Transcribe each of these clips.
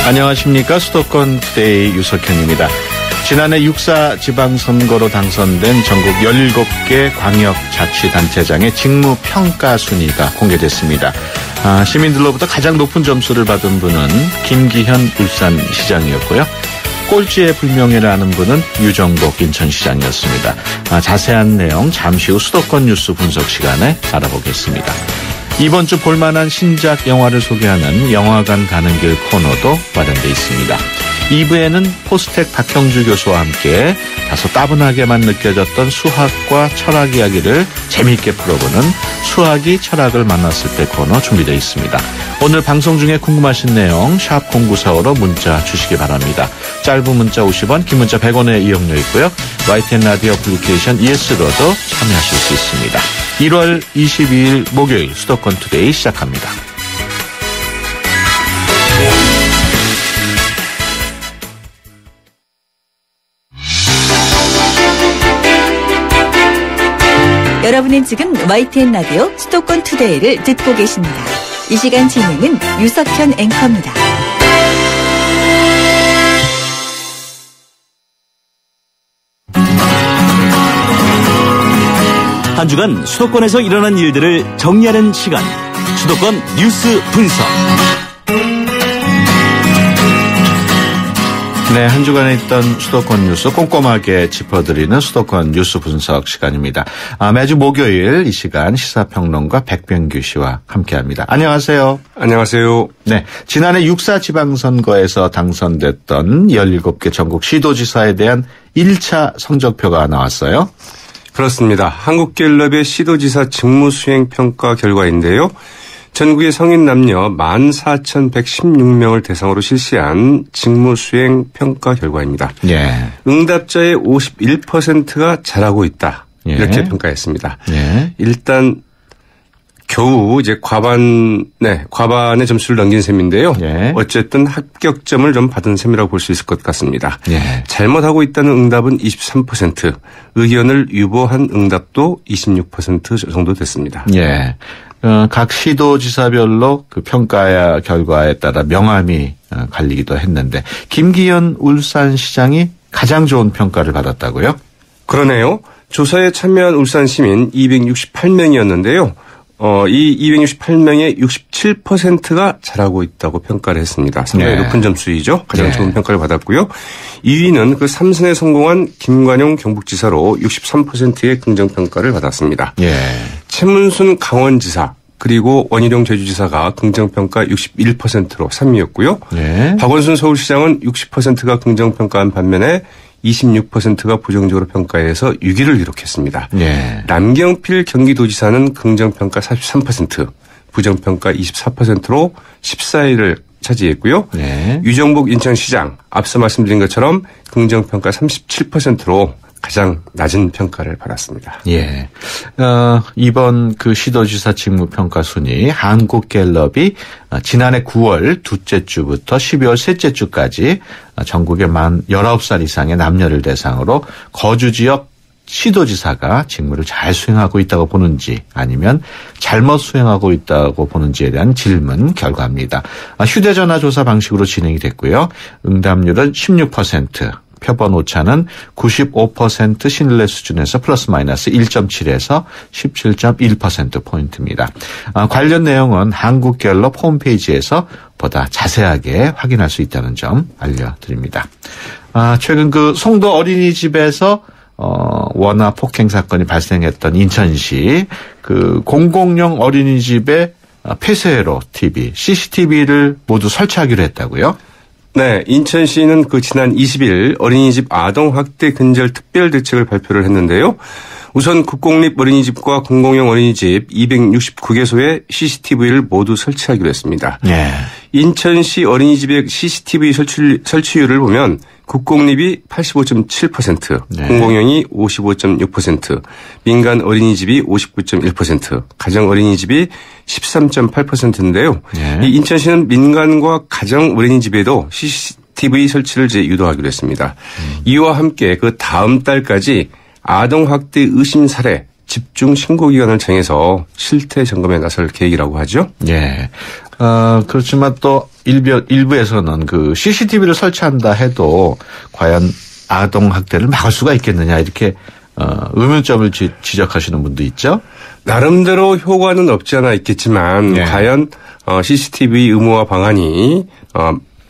안녕하십니까. 수도권 투데이 유석현입니다. 지난해 6.4 지방선거로 당선된 전국 17개 광역자치단체장의 직무평가 순위가 공개됐습니다. 시민들로부터 가장 높은 점수를 받은 분은 김기현 울산시장이었고요. 꼴찌의 불명예를 아는 분은 유정복 인천시장이었습니다. 자세한 내용 잠시 후 수도권 뉴스 분석 시간에 알아보겠습니다. 이번 주 볼만한 신작 영화를 소개하는 영화관 가는 길 코너도 마련되어 있습니다. 2부에는 포스텍 박형주 교수와 함께 다소 따분하게만 느껴졌던 수학과 철학 이야기를 재미있게 풀어보는 수학이 철학을 만났을 때 코너 준비되어 있습니다. 오늘 방송 중에 궁금하신 내용 샵 0945로 문자 주시기 바랍니다. 짧은 문자 50원, 긴 문자 100원의 이용료 있고요. YTN 라디오 애플리케이션 ES로도 참여하실 수 있습니다. 1월 22일 목요일 수도권 투데이 시작합니다. 여러분은 지금 YTN 라디오 수도권 투데이를 듣고 계십니다. 이 시간 진행은 유석현 앵커입니다. 한 주간 수도권에서 일어난 일들을 정리하는 시간, 수도권 뉴스 분석. 네, 한 주간에 있던 수도권 뉴스 꼼꼼하게 짚어드리는 수도권 뉴스 분석 시간입니다. 매주 목요일 이 시간 시사평론가 백병규 씨와 함께합니다. 안녕하세요. 안녕하세요. 네, 지난해 6.4 지방선거에서 당선됐던 17개 전국 시도지사에 대한 1차 성적표가 나왔어요. 그렇습니다. 한국갤럽의 시도지사 직무수행평가 결과인데요. 전국의 성인 남녀 14,116명을 대상으로 실시한 직무수행평가 결과입니다. 예. 응답자의 51%가 잘하고 있다. 예. 이렇게 평가했습니다. 예. 일단 겨우 이제 과반의 점수를 넘긴 셈인데요. 예. 어쨌든 합격점을 좀 받은 셈이라고 볼 수 있을 것 같습니다. 예. 잘못하고 있다는 응답은 23%, 의견을 유보한 응답도 26% 정도 됐습니다. 예. 각 시도지사별로 그 평가 결과에 따라 명함이 갈리기도 했는데 김기현 울산시장이 가장 좋은 평가를 받았다고요? 그러네요. 조사에 참여한 울산 시민 268명이었는데요. 이 268명의 67%가 잘하고 있다고 평가를 했습니다. 상당히 네. 높은 점수이죠. 가장 네. 좋은 평가를 받았고요. 2위는 그 3선에 성공한 김관용 경북지사로 63%의 긍정평가를 받았습니다. 예. 최문순 강원지사 그리고 원희룡 제주지사가 긍정평가 61%로 3위였고요. 예. 박원순 서울시장은 60%가 긍정평가한 반면에 26%가 부정적으로 평가해서 6위를 기록했습니다. 예. 남경필 경기도지사는 긍정평가 43%, 부정평가 24%로 14위를 차지했고요. 예. 유정복 인천시장, 앞서 말씀드린 것처럼 긍정평가 37%로 가장 낮은 평가를 받았습니다. 예. 이번 그 시도지사 직무평가 순위 한국갤럽이 지난해 9월 둘째 주부터 12월 셋째 주까지 전국의 만 19살 이상의 남녀를 대상으로 거주지역 시도지사가 직무를 잘 수행하고 있다고 보는지 아니면 잘못 수행하고 있다고 보는지에 대한 질문 결과입니다. 휴대전화 조사 방식으로 진행이 됐고요. 응답률은 16%. 표본 오차는 95% 신뢰 수준에서 플러스 마이너스 1.7에서 17.1%포인트입니다. 관련 내용은 한국갤럽 홈페이지에서 보다 자세하게 확인할 수 있다는 점 알려드립니다. 최근 그 송도 어린이집에서 원화 폭행 사건이 발생했던 인천시 그 공공용 어린이집에 폐쇄로 TV, CCTV를 모두 설치하기로 했다고요? 네, 인천시는 그 지난 20일 어린이집 아동학대 근절 특별대책을 발표를 했는데요. 우선 국공립 어린이집과 공공용 어린이집 269개소에 CCTV를 모두 설치하기로 했습니다. 네. 인천시 어린이집의 CCTV 설치율을 보면 국공립이 85.7%, 네. 공공용이 55.6%, 민간 어린이집이 59.1%, 가정 어린이집이 13.8%인데요. 네. 이 인천시는 민간과 가정 어린이집에도 CCTV 설치를 유도하기로 했습니다. 이와 함께 그 다음 달까지 아동학대 의심 사례 집중 신고 기간을 정해서 실태 점검에 나설 계획이라고 하죠. 예. 그렇지만 또 일부에서는 그 CCTV를 설치한다 해도 과연 아동 학대를 막을 수가 있겠느냐 이렇게 의문점을 지적하시는 분도 있죠. 나름대로 효과는 없지 않아 있겠지만 과연 CCTV 의무화 방안이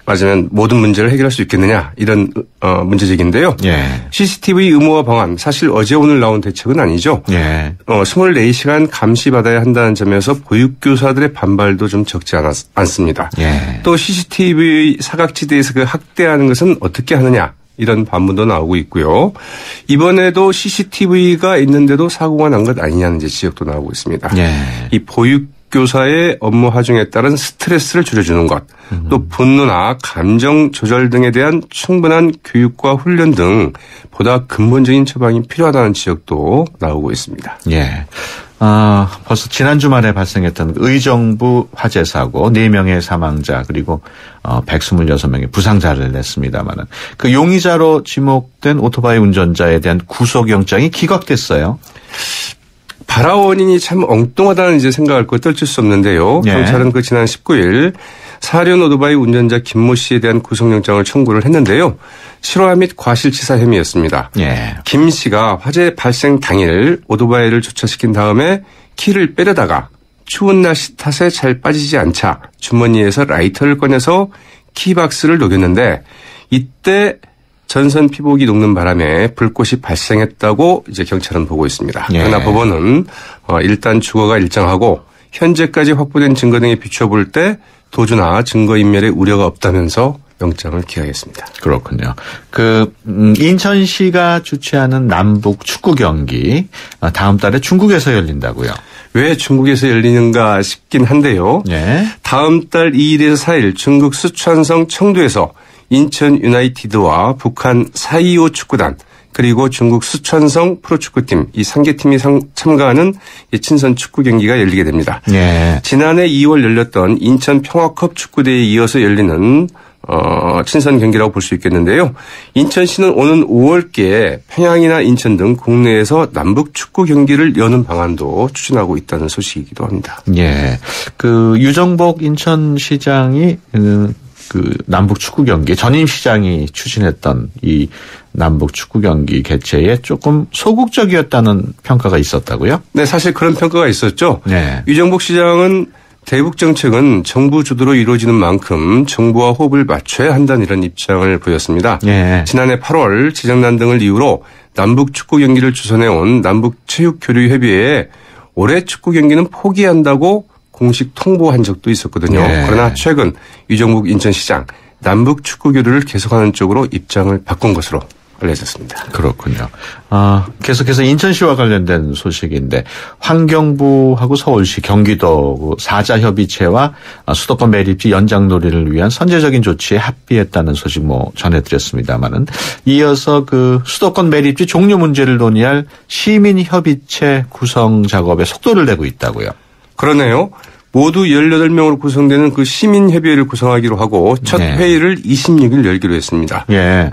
맞으면 모든 문제를 해결할 수 있겠느냐 이런 문제제기인데요. CCTV 의무화 방안 사실 어제 오늘 나온 대책은 아니죠. 24시간 감시받아야 한다는 점에서 보육교사들의 반발도 좀 적지 않습니다. 또 CCTV 사각지대에서 그 학대하는 것은 어떻게 하느냐 이런 반문도 나오고 있고요. 이번에도 CCTV가 있는데도 사고가 난 것 아니냐는 지적도 나오고 있습니다. 이 보육교사의 업무 하중에 따른 스트레스를 줄여주는 것, 또 분노나 감정 조절 등에 대한 충분한 교육과 훈련 등 보다 근본적인 처방이 필요하다는 지적도 나오고 있습니다. 벌써 지난 주말에 발생했던 의정부 화재 사고 4명의 사망자 그리고 126명의 부상자를 냈습니다마는 그 용의자로 지목된 오토바이 운전자에 대한 구속영장이 기각됐어요. 발화 원인이 참 엉뚱하다는 이제 생각할 거 떨칠 수 없는데요. 경찰은 그 지난 19일 사륜 오토바이 운전자 김모 씨에 대한 구속영장을 청구를 했는데요. 실화 및 과실치사 혐의였습니다. 김 씨가 화재 발생 당일 오토바이를 주차시킨 다음에 키를 빼려다가 추운 날씨 탓에 잘 빠지지 않자 주머니에서 라이터를 꺼내서 키박스를 녹였는데 이때 전선 피복이 녹는 바람에 불꽃이 발생했다고 이제 경찰은 보고 있습니다. 그러나 법원은 일단 주거가 일정하고 현재까지 확보된 증거 등에 비춰볼 때 도주나 증거인멸의 우려가 없다면서 영장을 기각했습니다. 그렇군요. 인천시가 주최하는 남북 축구 경기 다음 달에 중국에서 열린다고요. 왜 중국에서 열리는가 싶긴 한데요. 다음 달 2일에서 4일 중국 쓰촨성 청두에서 인천 유나이티드와 북한 425 축구단 그리고 중국 쓰촨성 프로축구팀 이 3개 팀이 참가하는 친선 축구 경기가 열리게 됩니다. 지난해 2월 열렸던 인천 평화컵 축구대회에 이어서 열리는 친선 경기라고 볼 수 있겠는데요. 인천시는 오는 5월께 평양이나 인천 등 국내에서 남북 축구 경기를 여는 방안도 추진하고 있다는 소식이기도 합니다. 유정복 인천시장이 그 남북 축구 경기 전임 시장이 추진했던 이 남북 축구 경기 개최에 조금 소극적이었다는 평가가 있었다고요? 네, 사실 그런 평가가 있었죠. 유정복 시장은 대북 정책은 정부 주도로 이루어지는 만큼 정부와 호흡을 맞춰야 한다는 이런 입장을 보였습니다. 지난해 8월 재정난 등을 이유로 남북 축구 경기를 주선해온 남북체육교류협의회에 올해 축구 경기는 포기한다고 공식 통보한 적도 있었거든요. 그러나 최근 유정복 인천시장 남북 축구 교류를 계속하는 쪽으로 입장을 바꾼 것으로 알려졌습니다. 그렇군요. 계속해서 인천시와 관련된 소식인데 환경부하고 서울시, 경기도 사자협의체와 수도권 매립지 연장 놀이를 위한 선제적인 조치에 합의했다는 소식 전해드렸습니다마는 이어서 그 수도권 매립지 종료 문제를 논의할 시민협의체 구성 작업에 속도를 내고 있다고요. 그러네요. 모두 18명으로 구성되는 그 시민협의회를 구성하기로 하고 첫 회의를 26일 열기로 했습니다.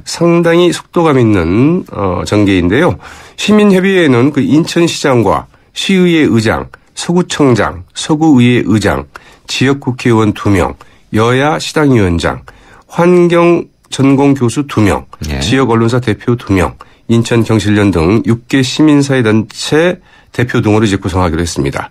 상당히 속도감 있는 전개인데요. 시민협의회는 그 인천시장과 시의회 의장, 서구청장, 서구의회 의장, 지역국회의원 2명, 여야 시당위원장, 환경전공교수 2명, 지역 언론사 대표 2명, 인천경실련 등 6개 시민사회단체 대표 등으로 이제 구성하기로 했습니다.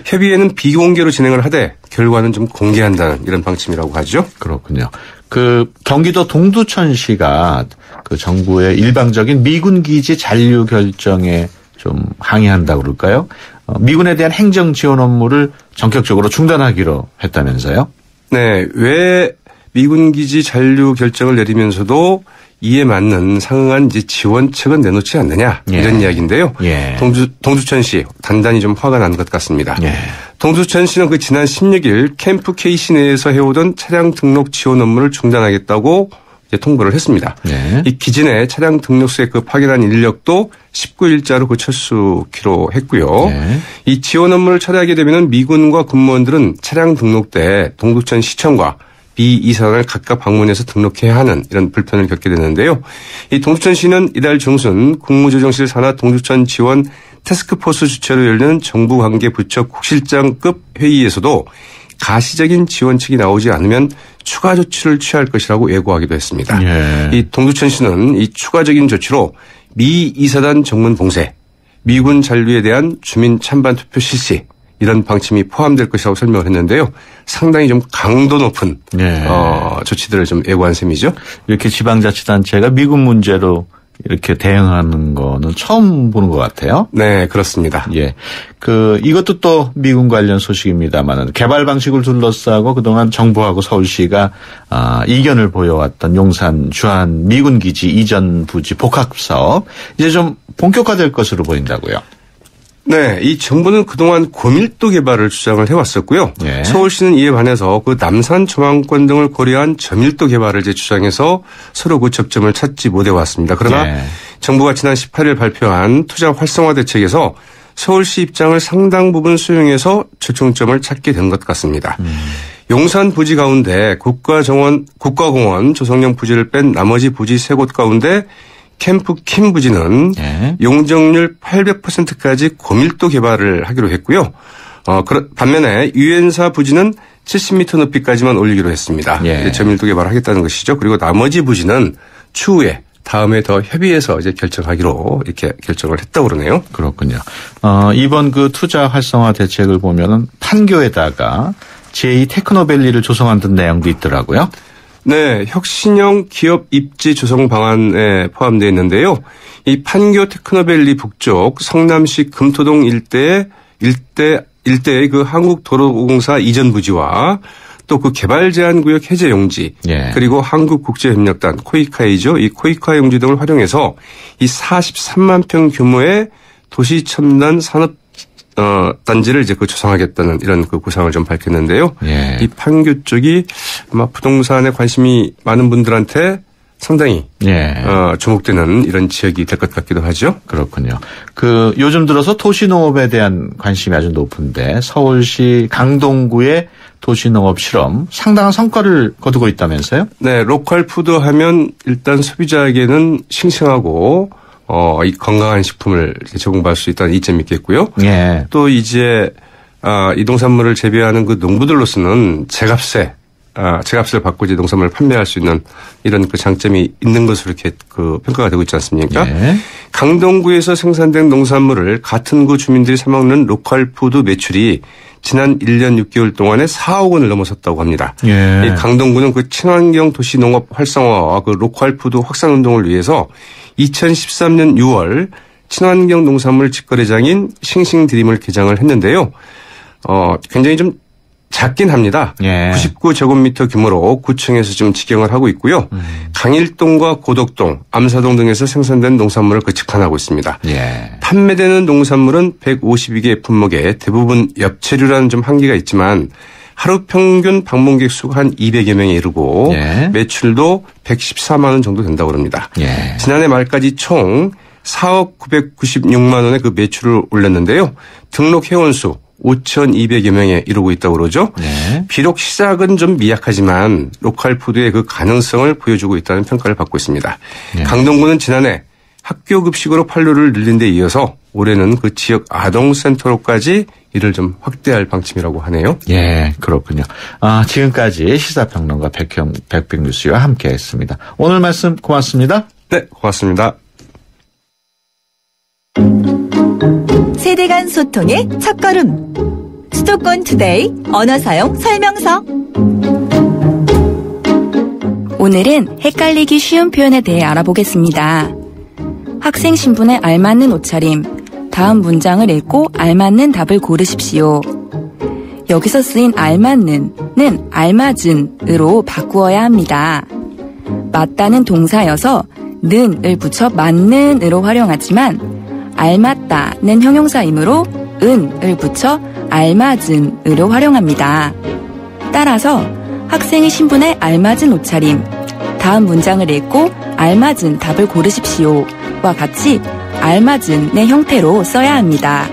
협의회는 비공개로 진행을 하되 결과는 좀 공개한다는 이런 방침이라고 하죠. 그렇군요. 그 경기도 동두천시가 그 정부의 일방적인 미군 기지 잔류 결정에 좀 항의한다고 그럴까요? 미군에 대한 행정 지원 업무를 전격적으로 중단하기로 했다면서요? 네. 왜 미군 기지 잔류 결정을 내리면서도 이에 맞는 상응한 이제 지원책은 내놓지 않느냐 이런 이야기인데요. 동두천시 단단히 좀 화가 난 것 같습니다. 동두천시는 그 지난 16일 캠프 K시 내에서 해오던 차량 등록 지원 업무를 중단하겠다고 이제 통보를 했습니다. 이 기지 내 차량 등록소에 그 파견한 인력도 19일자로 그 철수키로 했고요. 이 지원 업무를 처리하게 되면 미군과 군무원들은 차량 등록 때 동두천 시청과 비이사관을 각각 방문해서 등록해야 하는 이런 불편을 겪게 되는데요. 이 동두천시는 이달 중순 국무조정실 산하 동두천 지원 태스크포스 주최로 열리는 정부 관계 부처 국실장급 회의에서도 가시적인 지원책이 나오지 않으면 추가 조치를 취할 것이라고 예고하기도 했습니다. 예. 이 동두천 씨는 이 추가적인 조치로 미 이사단 정문 봉쇄, 미군 잔류에 대한 주민 찬반 투표 실시 이런 방침이 포함될 것이라고 설명을 했는데요. 상당히 좀 강도 높은 예. 조치들을 좀 예고한 셈이죠. 이렇게 지방자치단체가 미군 문제로 이렇게 대응하는 거는 처음 보는 것 같아요. 네, 그렇습니다. 예. 이것도 또 미군 관련 소식입니다만은 개발 방식을 둘러싸고 그동안 정부하고 서울시가 이견을 보여왔던 용산 주한 미군 기지 이전 부지 복합 사업 이제 좀 본격화될 것으로 보인다고요. 네, 이 정부는 그동안 고밀도 개발을 주장을 해왔었고요. 예. 서울시는 이에 반해서 그 남산 조망권 등을 고려한 저밀도 개발을 이제 주장해서 서로 그 접점을 찾지 못해왔습니다. 그러나 예. 정부가 지난 18일 발표한 투자 활성화 대책에서 서울시 입장을 상당 부분 수용해서 절충점을 찾게 된 것 같습니다. 용산 부지 가운데 국가공원 조성용 부지를 뺀 나머지 부지 3곳 가운데 캠프 킴 부지는 예. 용적률 800%까지 고밀도 개발을 하기로 했고요. 반면에 유엔사 부지는 70m 높이까지만 올리기로 했습니다. 예. 저밀도 개발을 하겠다는 것이죠. 그리고 나머지 부지는 추후에 다음에 더 협의해서 이제 결정하기로 이렇게 결정을 했다고 그러네요. 그렇군요. 이번 그 투자 활성화 대책을 보면은 판교에다가 제2 테크노밸리를 조성한다는 내용도 있더라고요. 네, 혁신형 기업 입지 조성 방안에 포함되어 있는데요. 이 판교 테크노밸리 북쪽 성남시 금토동 일대의 그 한국도로공사 이전 부지와 또 그 개발 제한 구역 해제 용지 예. 그리고 한국국제협력단 코이카이죠. 이 코이카 용지 등을 활용해서 이 43만 평 규모의 도시 첨단 산업 단지를 이제 조성하겠다는 이런 그 구상을 좀 밝혔는데요. 예. 이 판교 쪽이 아마 부동산에 관심이 많은 분들한테 상당히 예. 주목되는 이런 지역이 될 것 같기도 하죠. 그렇군요. 요즘 들어서 도시농업에 대한 관심이 아주 높은데 서울시 강동구의 도시농업 실험 상당한 성과를 거두고 있다면서요? 네, 로컬 푸드 하면 일단 소비자에게는 싱싱하고 이 건강한 식품을 제공받을 수 있다는 이점이 있겠고요. 예. 또 이제 이 농산물을 재배하는 그 농부들로서는 제값을 받고 이제 농산물을 판매할 수 있는 이런 그 장점이 있는 것으로 이렇게 그 평가가 되고 있지 않습니까? 예. 강동구에서 생산된 농산물을 같은 구 주민들이 사 먹는 로컬 푸드 매출이 지난 1년 6개월 동안에 4억 원을 넘어섰다고 합니다. 예. 이 강동구는 그 친환경 도시 농업 활성화와 그 로컬 푸드 확산 운동을 위해서 2013년 6월 친환경 농산물 직거래장인 싱싱드림을 개장을 했는데요. 굉장히 좀 작긴 합니다. 예. 99제곱미터 규모로 구청에서 지금 직영을 하고 있고요. 강일동과 고덕동, 암사동 등에서 생산된 농산물을 직판하고 있습니다. 예. 판매되는 농산물은 152개 품목에 대부분 엽채류라는 좀 한계가 있지만 하루 평균 방문객 수가 한 200여 명에 이르고 예. 매출도 114만 원 정도 된다고 합니다. 예. 지난해 말까지 총 4억 996만 원의 그 매출을 올렸는데요. 등록 회원수 5,200여 명에 이르고 있다고 그러죠. 네. 비록 시작은 좀 미약하지만 로컬 푸드의 그 가능성을 보여주고 있다는 평가를 받고 있습니다. 네. 강동구는 지난해 학교 급식으로 판로를 늘린 데 이어서 올해는 그 지역 아동센터로까지 이를 좀 확대할 방침이라고 하네요. 예, 그렇군요. 지금까지 시사평론가 백백뉴스와 함께했습니다. 오늘 말씀 고맙습니다. 네, 고맙습니다. 세대 간 소통의 첫걸음. 수도권 투데이 언어 사용 설명서. 오늘은 헷갈리기 쉬운 표현에 대해 알아보겠습니다. 학생 신분에 알맞는 옷차림. 다음 문장을 읽고 알맞는 답을 고르십시오. 여기서 쓰인 알맞는는 알맞은으로 바꾸어야 합니다. 맞다는 동사여서 는을 붙여 맞는으로 활용하지만 알맞다는 형용사이므로 은을 붙여 알맞은으로 활용합니다. 따라서 학생의 신분에 알맞은 옷차림, 다음 문장을 읽고 알맞은 답을 고르십시오와 같이 알맞은의 형태로 써야 합니다.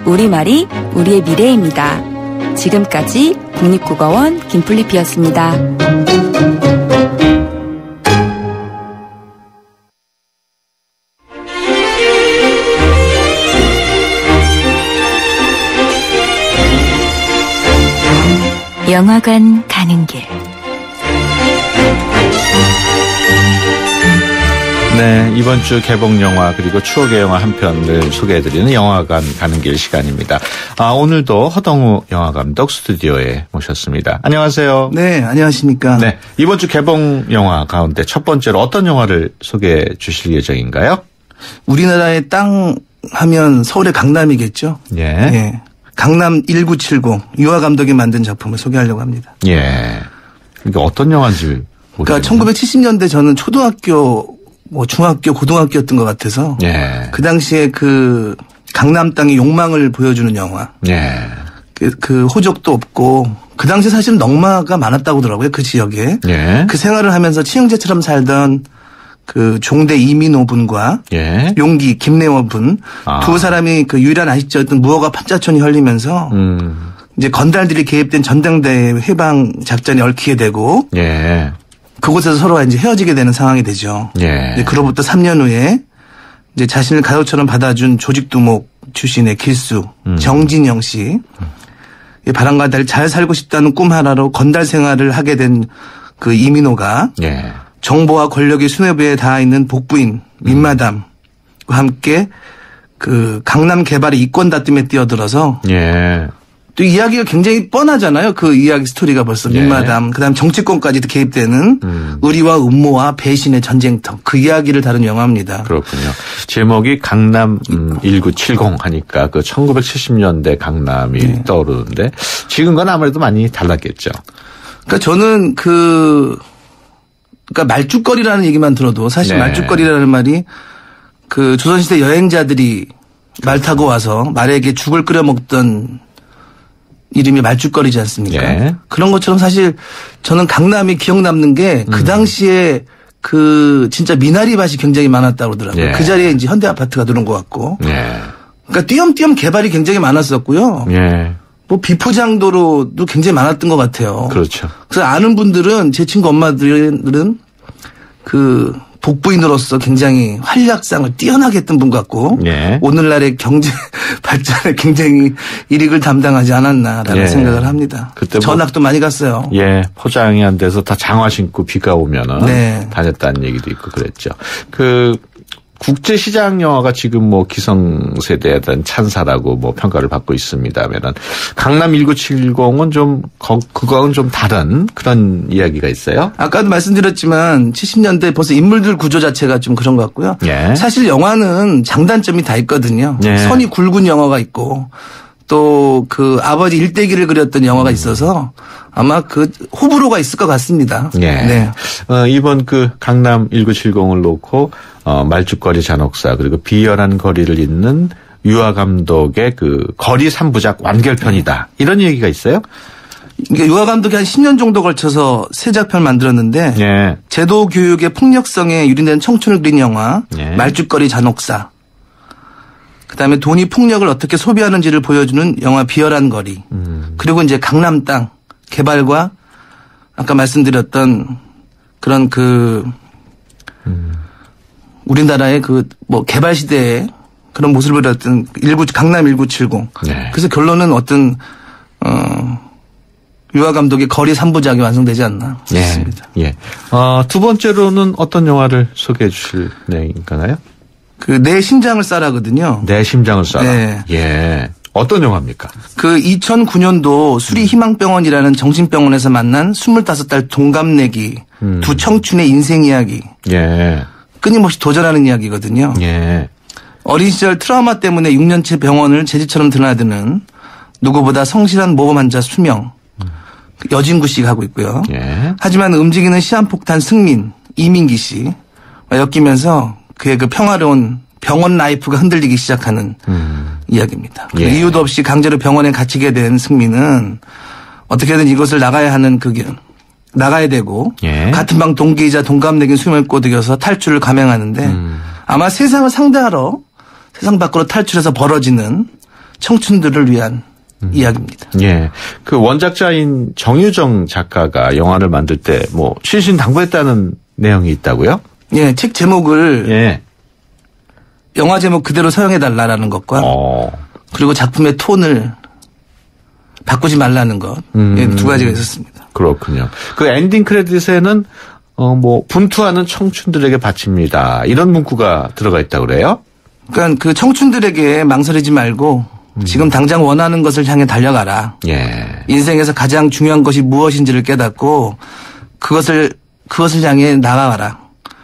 우리말이 우리의 미래입니다. 지금까지 국립국어원 김플리피였습니다. 영화관 가는 길. 네, 이번 주 개봉 영화 그리고 추억의 영화 한 편을 소개해드리는 영화관 가는 길 시간입니다. 오늘도 허동우 영화감독 스튜디오에 모셨습니다. 안녕하세요. 네, 안녕하십니까. 네, 이번 주 개봉 영화 가운데 첫 번째로 어떤 영화를 소개해 주실 예정인가요? 우리나라의 땅 하면 서울의 강남이겠죠. 예. 예. 강남 1970 유아 감독이 만든 작품을 소개하려고 합니다. 예. 그러니까 어떤 영화인지 그러니까 1970년대 저는 초등학교 중학교, 고등학교였던 것 같아서 예. 그 당시에 그 강남 땅의 욕망을 보여주는 영화. 예. 그 호적도 없고 그 당시 사실 넉마가 많았다고 하더라고요. 그 지역에. 예. 그 생활을 하면서 치형제처럼 살던 그 종대 이민호 분과 예. 용기 김래원 분 두 사람이 그 유일한 아시죠였던 무허가 판자촌이 흘리면서 이제 건달들이 개입된 전당대회 해방 작전에 얽히게 되고 예. 그곳에서 서로가 이제 헤어지게 되는 상황이 되죠. 예. 이제 그로부터 3년 후에 이제 자신을 가족처럼 받아준 조직두목 출신의 길수 정진영 씨 바람과 달리 잘 살고 싶다는 꿈 하나로 건달 생활을 하게 된 그 이민호가 예. 정보와 권력의 수뇌부에 닿아 있는 복부인 민마담과 함께 그 강남 개발의 이권 다툼에 뛰어들어서 예. 또 이야기가 굉장히 뻔하잖아요. 그 이야기 스토리가 벌써 예. 민마담 그다음 정치권까지도 개입되는 의리와 음모와 배신의 전쟁터 그 이야기를 다룬 영화입니다. 그렇군요. 제목이 강남 1970 하니까 그 1970년대 강남이 떠오르는데 지금과는 아무래도 많이 달랐겠죠. 그러니까 저는 그러니까 말죽거리라는 얘기만 들어도 사실 네. 말죽거리라는 말이 그 조선시대 여행자들이 말 타고 와서 말에게 죽을 끓여 먹던 이름이 말죽거리지 않습니까? 예. 그런 것처럼 사실 저는 강남이 기억 남는 게 그 당시에 그 진짜 미나리 밭이 굉장히 많았다고 그러더라고요. 예. 그 자리에 이제 현대 아파트가 들어온 것 같고. 예. 그러니까 띄엄띄엄 개발이 굉장히 많았었고요. 예. 뭐 비포장도로도 굉장히 많았던 것 같아요. 그렇죠. 그래서 아는 분들은 제 친구 엄마들은 그 복부인으로서 굉장히 활약상을 뛰어나게 했던 분 같고 예. 오늘날의 경제 발전에 굉장히 일익을 담당하지 않았나라는 예. 생각을 합니다. 그때 뭐 전학도 많이 갔어요. 예, 포장이 안 돼서 다 장화 신고 비가 오면은 네. 다녔다는 얘기도 있고 그랬죠. 그 국제시장 영화가 지금 뭐 기성세대에 대한 찬사라고 뭐 평가를 받고 있습니다면은 강남 1970은 좀 그거하고는 좀 다른 그런 이야기가 있어요. 아까도 말씀드렸지만 70년대 벌써 인물들 구조 자체가 좀 그런 것 같고요. 예. 사실 영화는 장단점이 다 있거든요. 예. 선이 굵은 영화가 있고 또 그 아버지 일대기를 그렸던 영화가 있어서 아마 그 호불호가 있을 것 같습니다. 예. 네. 이번 그 강남 1970을 놓고 말죽거리 잔혹사 그리고 비열한 거리를 잇는 유아 감독의 그 거리 3부작 완결편이다. 이런 얘기가 있어요? 이게 유아 감독이 한 10년 정도 걸쳐서 세 작품을 만들었는데 예. 제도 교육의 폭력성에 유린된 청춘을 그린 영화 예. 말죽거리 잔혹사 그다음에 돈이 폭력을 어떻게 소비하는지를 보여주는 영화 비열한 거리 그리고 이제 강남 땅 개발과 아까 말씀드렸던 그런 그 우리나라의 그 뭐 개발 시대에 그런 모습을 보였던 강남 1970 네. 그래서 결론은 어떤 유아 감독의 거리 3부작이 완성되지 않나 싶습니다. 예. 두 번째로는 어떤 영화를 소개해 주실 내용인가요? 그 내 심장을 쏴라거든요. 내 심장을 쏴라. 네. 예. 어떤 영화입니까? 그 2009년도 수리희망병원이라는 정신병원에서 만난 25달 동갑내기 두 청춘의 인생 이야기. 예. 끊임없이 도전하는 이야기거든요. 예. 어린 시절 트라우마 때문에 6년째 병원을 제지처럼 드나드는 누구보다 성실한 모범 환자 수명. 여진구 씨가 하고 있고요. 예. 하지만 움직이는 시한폭탄 승민, 이민기 씨와 엮이면서 그의 그 평화로운 병원 라이프가 흔들리기 시작하는 이야기입니다. 예. 이유도 없이 강제로 병원에 갇히게 된 승민은 어떻게든 이것을 나가야 되고 예. 같은 방 동기이자 동갑내긴 수명을 꼬드겨서 탈출을 감행하는데 아마 세상을 상대하러 세상 밖으로 탈출해서 벌어지는 청춘들을 위한 이야기입니다. 예. 그 원작자인 정유정 작가가 영화를 만들 때 뭐 신신당부했다는 내용이 있다고요? 예, 책 제목을 예. 영화 제목 그대로 사용해달라는 것과 그리고 작품의 톤을 바꾸지 말라는 것. 예, 두 가지가 있었습니다. 그렇군요. 그 엔딩 크레딧에는 뭐 분투하는 청춘들에게 바칩니다. 이런 문구가 들어가 있다고 그래요? 그러니까 그 청춘들에게 망설이지 말고 지금 당장 원하는 것을 향해 달려가라. 예. 인생에서 가장 중요한 것이 무엇인지를 깨닫고 그것을 향해 나아가라.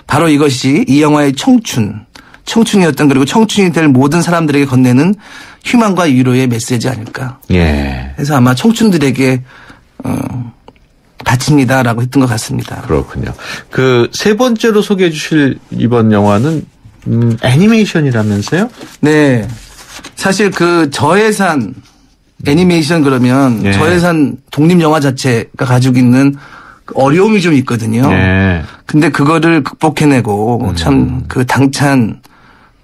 바로 이것이 이 영화의 청춘이었던 그리고 청춘이 될 모든 사람들에게 건네는 희망과 위로의 메시지 아닐까. 예. 그래서 아마 청춘들에게 바칩니다라고 했던 것 같습니다. 그렇군요. 그 세 번째로 소개해 주실 이번 영화는 애니메이션이라면서요? 네. 사실 그 저예산 애니메이션 그러면 예. 저예산 독립영화 자체가 가지고 있는 어려움이 좀 있거든요. 예. 근데 그거를 극복해내고 참 그 당찬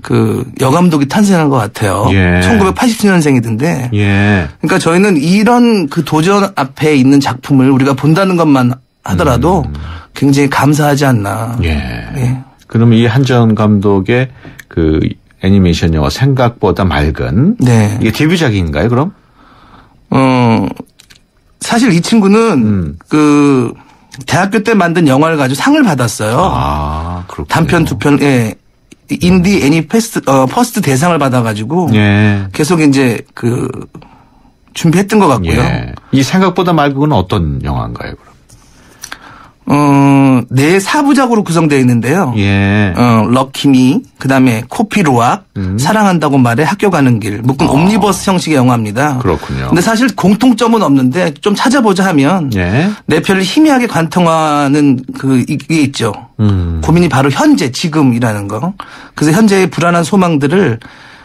그 여감독이 탄생한 것 같아요. 예. 1987년생이던데. 예. 그러니까 저희는 이런 그 도전 앞에 있는 작품을 우리가 본다는 것만 하더라도 굉장히 감사하지 않나. 예. 예. 그럼 이 한전 감독의 그 애니메이션 영화 생각보다 맑은. 네. 이게 데뷔작인가요, 그럼? 사실 이 친구는 그 대학교 때 만든 영화를 가지고 상을 받았어요. 아, 그렇군요. 단편 두 편, 예. 인디 애니 퍼스트 대상을 받아가지고. 예. 계속 이제 그 준비했던 것 같고요. 예. 이 생각보다 맑은 어떤 영화인가요, 그럼? 네 4부작으로 구성되어 있는데요. 예. 럭키미, 그 다음에 코피로악, 사랑한다고 말해 학교 가는 길, 묶은 옴니버스 형식의 영화입니다. 그렇군요. 근데 사실 공통점은 없는데 좀 찾아보자 하면 예. 내 편을 희미하게 관통하는 그 이게 있죠. 고민이 바로 현재, 지금이라는 거. 그래서 현재의 불안한 소망들을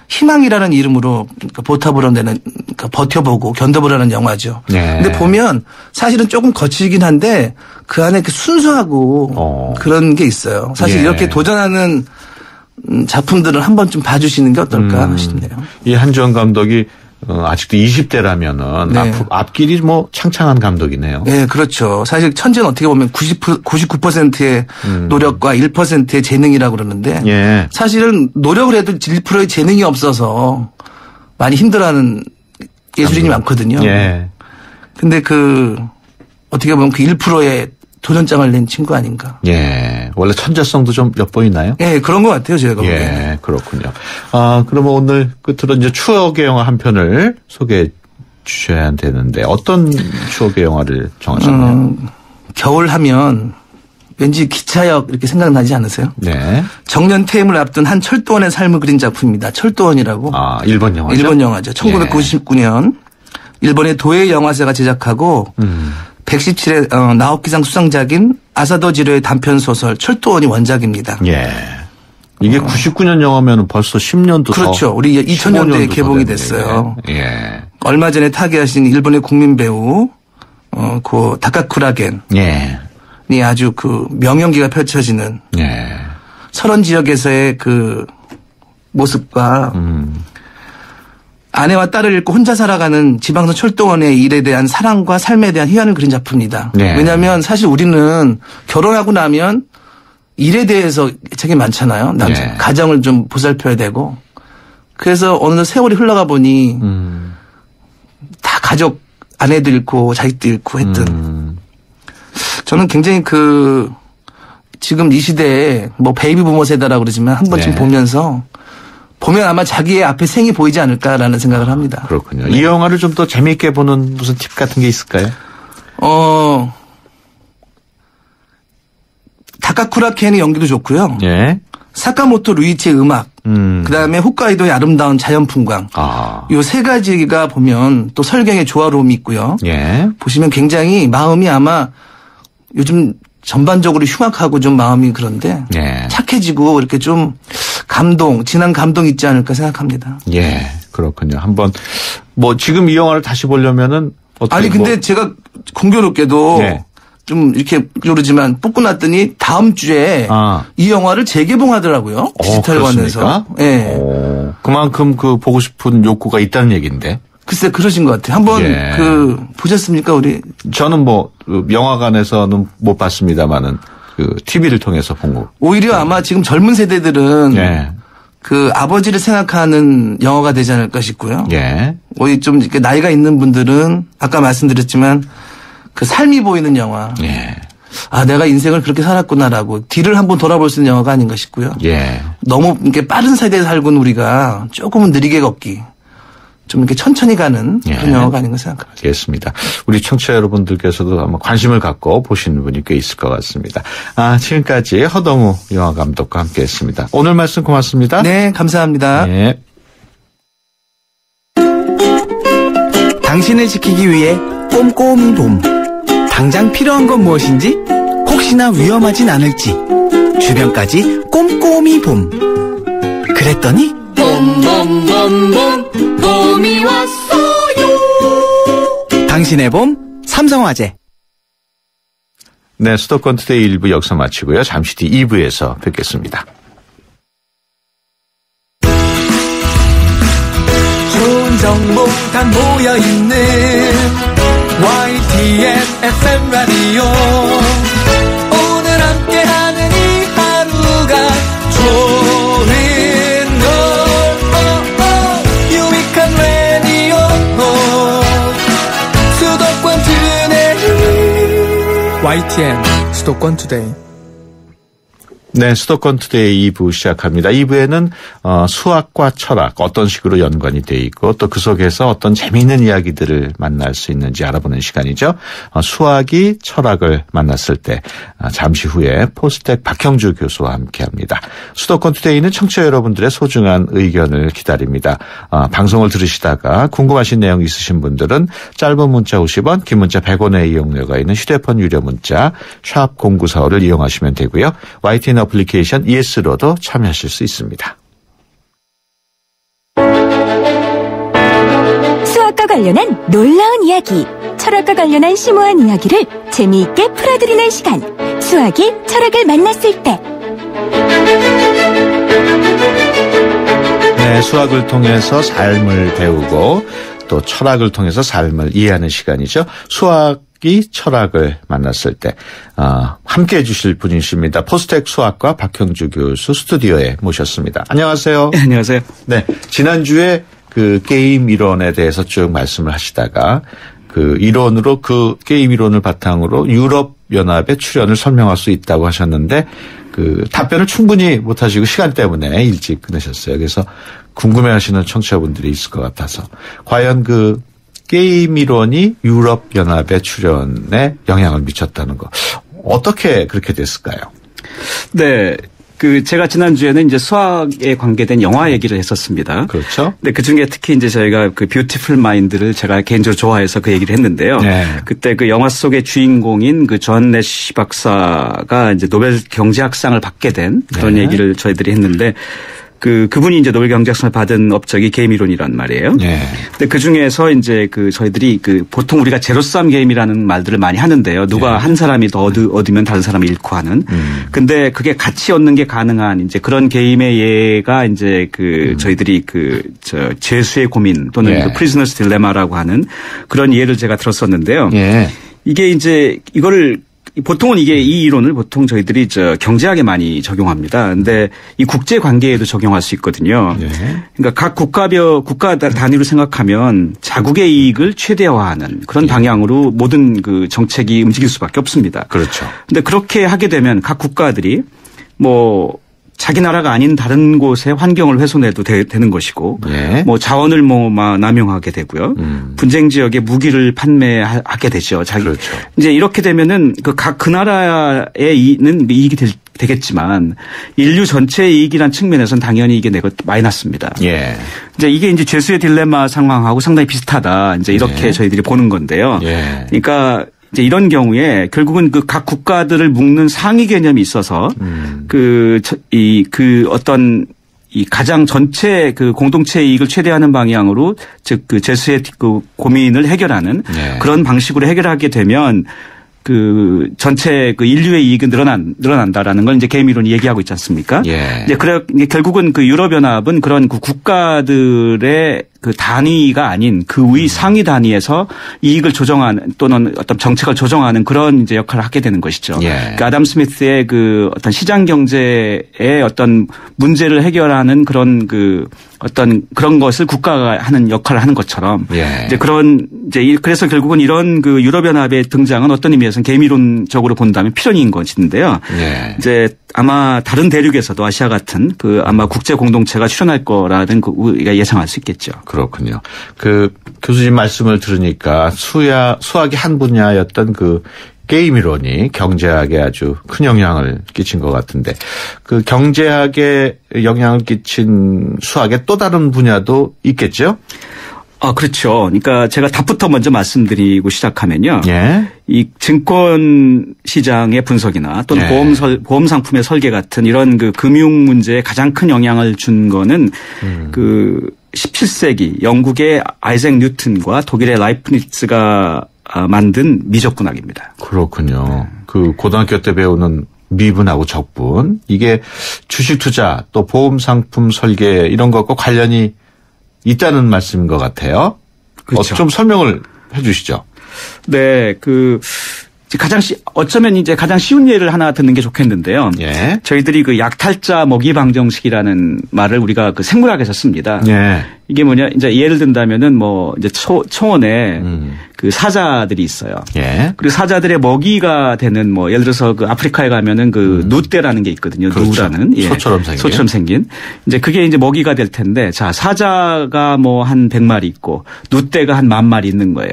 희망이라는 이름으로 보답으로 내는, 그러니까 버텨보고 견뎌보라는 영화죠. 예. 근데 보면 사실은 조금 거칠긴 한데 그 안에 그 순수하고 그런 게 있어요. 사실 예. 이렇게 도전하는 작품들을 한번 좀 봐주시는 게 어떨까 싶네요. 이 한전 감독이 아직도 20대라면은 네. 앞길이 뭐 창창한 감독이네요. 네, 그렇죠. 사실 천재는 어떻게 보면 99%의 노력과 1%의 재능이라고 그러는데 예. 사실은 노력을 해도 1%의 재능이 없어서 많이 힘들어하는 예술인이 많거든요. 예. 근데 그 어떻게 보면 그 1%의 도전장을 낸 친구 아닌가. 예. 원래 천재성도 좀 엿보이나요? 예, 그런 것 같아요, 제가 보기에는. 예, 그렇군요. 그러면 오늘 끝으로 이제 추억의 영화 한 편을 소개해 주셔야 되는데 어떤 추억의 영화를 정하셨나요? 겨울 하면 왠지 기차역 이렇게 생각나지 않으세요? 네. 정년 퇴임을 앞둔 한 철도원의 삶을 그린 작품입니다. 철도원이라고. 일본 영화죠? 일본 영화죠. 1999년 일본의 도에이 영화사가 제작하고 117회 나오키상 수상작인 아사도 지로의 단편 소설 철도원이 원작입니다. 예. 이게 99년 영화면 벌써 10년도 그렇죠. 우리 2000년대에 개봉이 됐어요. 예. 얼마 전에 타계하신 일본의 국민 배우 그 다카쿠라겐이 예. 아주 그 명연기가 펼쳐지는 예. 설원 지역에서의 그 모습과 아내와 딸을 잃고 혼자 살아가는 지방선 철도원의 일에 대한 사랑과 삶에 대한 희화를 그린 작품이다. 네. 왜냐하면 사실 우리는 결혼하고 나면 일에 대해서 책이 많잖아요. 남자 네. 가정을 좀 보살펴야 되고. 그래서 어느 세월이 흘러가 보니 다 가족 아내도 잃고 자식도 잃고 했던. 저는 굉장히 그 지금 이 시대에 뭐 베이비 부머 세대라고 그러지만 한 번쯤 네. 보면 아마 자기의 앞에 생이 보이지 않을까라는 생각을 합니다. 그렇군요. 이 영화를 좀 더 재미있게 보는 무슨 팁 같은 게 있을까요? 다카쿠라 켄의 연기도 좋고요. 예. 사카모토 루이치의 음악, 그다음에 홋카이도의 아름다운 자연 풍광. 요 세 가지가 보면 또 설경의 조화로움이 있고요. 예. 보시면 굉장히 마음이 아마 요즘 전반적으로 흉악하고 좀 마음이 그런데 예. 착해지고 이렇게 좀 진한 감동 있지 않을까 생각합니다. 예. 그렇군요. 한번 뭐 지금 이 영화를 다시 보려면은 어떻게 아니 근데 제가 공교롭게도 네. 좀 이렇게 그러지만 뽑고 났더니 다음 주에 이 영화를 재개봉하더라고요. 디지털관에서. 예. 그만큼 그 보고 싶은 욕구가 있다는 얘기인데. 글쎄 그러신 것 같아요. 한번 그 보셨습니까 우리? 저는 뭐 영화관에서는 못 봤습니다만은 그 TV를 통해서 본 거. 오히려 아마 지금 젊은 세대들은 그 아버지를 생각하는 영화가 되지 않을까 싶고요. 예. 거의 좀 이렇게 나이가 있는 분들은 아까 말씀드렸지만 그 삶이 보이는 영화. 예. 아, 내가 인생을 그렇게 살았구나라고 뒤를 한번 돌아볼 수 있는 영화가 아닌가 싶고요. 예. 너무 이렇게 빠른 세대에 살고 있는 우리가 조금은 느리게 걷기. 좀 이렇게 천천히 가는 그런 영화가 아닌가 생각합니다. 알겠습니다. 우리 청취자 여러분들께서도 아마 관심을 갖고 보시는 분이 꽤 있을 것 같습니다. 지금까지 허동우 영화 감독과 함께 했습니다. 오늘 말씀 고맙습니다. 네, 감사합니다. 네. 당신을 지키기 위해 꼼꼼히 봄. 당장 필요한 건 무엇인지, 혹시나 위험하진 않을지, 주변까지 꼼꼼히 봄. 그랬더니 봄봄봄봄 봄이 왔어요. 당신의 봄 삼성화재. 네, 수도권 투데이 1부 여기서 마치고요. 잠시 뒤 2부에서 뵙겠습니다. 좋은 정보 다 모여있는 YTN FM 라디오. 오늘 함께하는 이 하루가 좋은 유익한 라디오. 수도권 투데이. YTN 수도권 투데이. 네, 수도권 투데이 2부 시작합니다. 2부에는 수학과 철학 어떤 식으로 연관이 돼 있고 또 그 속에서 어떤 재미있는 이야기들을 만날 수 있는지 알아보는 시간이죠. 수학이 철학을 만났을 때 잠시 후에 포스텍 박형주 교수와 함께합니다. 수도권 투데이는 청취자 여러분들의 소중한 의견을 기다립니다. 방송을 들으시다가 궁금하신 내용 있으신 분들은 짧은 문자 50원, 긴 문자 100원의 이용료가 있는 휴대폰 유료 문자 샵 0945를 이용하시면 되고요. YTN 어플리케이션 ES로도 참여하실 수 있습니다. 수학과 관련한 놀라운 이야기, 철학과 관련한 심오한 이야기를 재미있게 풀어드리는 시간. 수학이 철학을 만났을 때. 네, 수학을 통해서 삶을 배우고 또 철학을 통해서 삶을 이해하는 시간이죠. 수학이 철학을 만났을 때 함께해 주실 분이십니다. 포스텍 수학과 박형주 교수 스튜디오에 모셨습니다. 안녕하세요. 네, 안녕하세요. 네, 지난주에 그 게임 이론에 대해서 쭉 말씀을 하시다가 그 이론으로 그 게임 이론을 바탕으로 유럽 연합의 출현을 설명할 수 있다고 하셨는데 그 답변을 충분히 못 하시고 시간 때문에 일찍 끊으셨어요. 그래서 궁금해하시는 청취자분들이 있을 것 같아서 과연 그 게임 이론이 유럽 연합의 출현에 영향을 미쳤다는 거 어떻게 그렇게 됐을까요? 네. 제가 지난주에는 이제 수학에 관계된 영화 얘기를 했었습니다. 그렇죠. 근데 그 중에 특히 이제 저희가 그 뷰티풀 마인드를 제가 개인적으로 좋아해서 그 얘기를 했는데요. 네. 그때 그 영화 속의 주인공인 그 존 내시 박사가 이제 노벨 경제학상을 받게 된 그런 얘기를 저희들이 했는데 그분이 이제 노벨 경제학상을 받은 업적이 게임 이론이란 말이에요. 네. 근데 그 중에서 이제 저희들이 보통 우리가 제로섬 게임이라는 말들을 많이 하는데요. 누가 한 사람이 더 얻으면 다른 사람이 잃고 하는. 근데 그게 같이 얻는 게 가능한 이제 그런 게임의 예가 이제 저희들이 죄수의 고민 또는 프리즈너스 딜레마라고 하는 그런 예를 제가 들었었는데요. 이게 이제 이거를 보통은 이 이론을 보통 저희들이 경제학에 많이 적용합니다. 근데 이 국제 관계에도 적용할 수 있거든요. 그러니까 각 국가 단위로 생각하면 자국의 이익을 최대화하는 그런 방향으로 모든 그 정책이 움직일 수밖에 없습니다. 그렇죠. 근데 그렇게 하게 되면 각 국가들이 자기 나라가 아닌 다른 곳의 환경을 훼손해도 되는 것이고, 자원을 남용하게 되고요. 분쟁 지역에 무기를 판매하게 되죠. 그렇죠. 이제 이렇게 되면은 그 나라에는 이익이 되겠지만 인류 전체의 이익이란 측면에서는 당연히 이게 마이너스입니다. 이제 이게 이제 죄수의 딜레마 상황하고 상당히 비슷하다. 이제 이렇게 저희들이 보는 건데요. 그러니까 이제 이런 경우에 결국은 각 국가들을 묶는 상위 개념이 있어서 어떤 가장 전체 공동체 이익을 최대화하는 방향으로 즉 죄수의 고민을 해결하는 그런 방식으로 해결하게 되면 전체 인류의 이익은 늘어난다라는 걸 이제 게임 이론이 얘기하고 있지 않습니까? 이제 결국은 유럽연합은 그런 국가들의 그 단위가 아닌 그 위 상위 단위에서 이익을 조정하는 또는 어떤 정책을 조정하는 그런 이제 역할을 하게 되는 것이죠. 예. 그러니까 아담 스미스의 그 어떤 시장 경제의 어떤 문제를 해결하는 그런 그 어떤 그런 것을 국가가 하는 역할을 하는 것처럼 예. 이제 그런 이제 그래서 결국은 이런 그 유럽연합의 등장은 어떤 의미에서는 개미론적으로 본다면 필연인 것인데요. 예. 이제 아마 다른 대륙에서도 아시아 같은 그 아마 국제 공동체가 출현할 거라는 그 우리가 예상할 수 있겠죠. 그렇군요. 그 교수님 말씀을 들으니까 수학이 한 분야였던 그 게임이론이 경제학에 아주 큰 영향을 끼친 것 같은데 그 경제학에 영향을 끼친 수학의 또 다른 분야도 있겠죠? 그렇죠. 그러니까 제가 답부터 먼저 말씀드리고 시작하면요. 예. 이 증권 시장의 분석이나 또는 예. 보험 상품의 설계 같은 이런 그 금융 문제에 가장 큰 영향을 준 거는 그 17세기 영국의 아이작 뉴턴과 독일의 라이프니츠가 만든 미적분학입니다. 그렇군요. 그 고등학교 때 배우는 미분하고 적분 이게 주식 투자 또 보험 상품 설계 이런 것과 관련이 있다는 말씀인 것 같아요. 그렇죠. 좀 설명을 해 주시죠. 네, 어쩌면 이제 가장 쉬운 예를 하나 듣는 게 좋겠는데요. 예. 저희들이 그 약탈자 먹이 방정식이라는 말을 우리가 그 생물학에서 씁니다. 예. 이게 뭐냐, 이제 예를 든다면은 뭐 이제 초원에 그 사자들이 있어요. 예. 그리고 사자들의 먹이가 되는 뭐 예를 들어서 그 아프리카에 가면은 그 누떼라는 게 있거든요. 그렇죠. 누라는. 예. 소처럼 생긴. 이제 그게 이제 먹이가 될 텐데 자, 사자가 뭐 한 100마리 있고 누떼가 한 10,000마리 있는 거예요.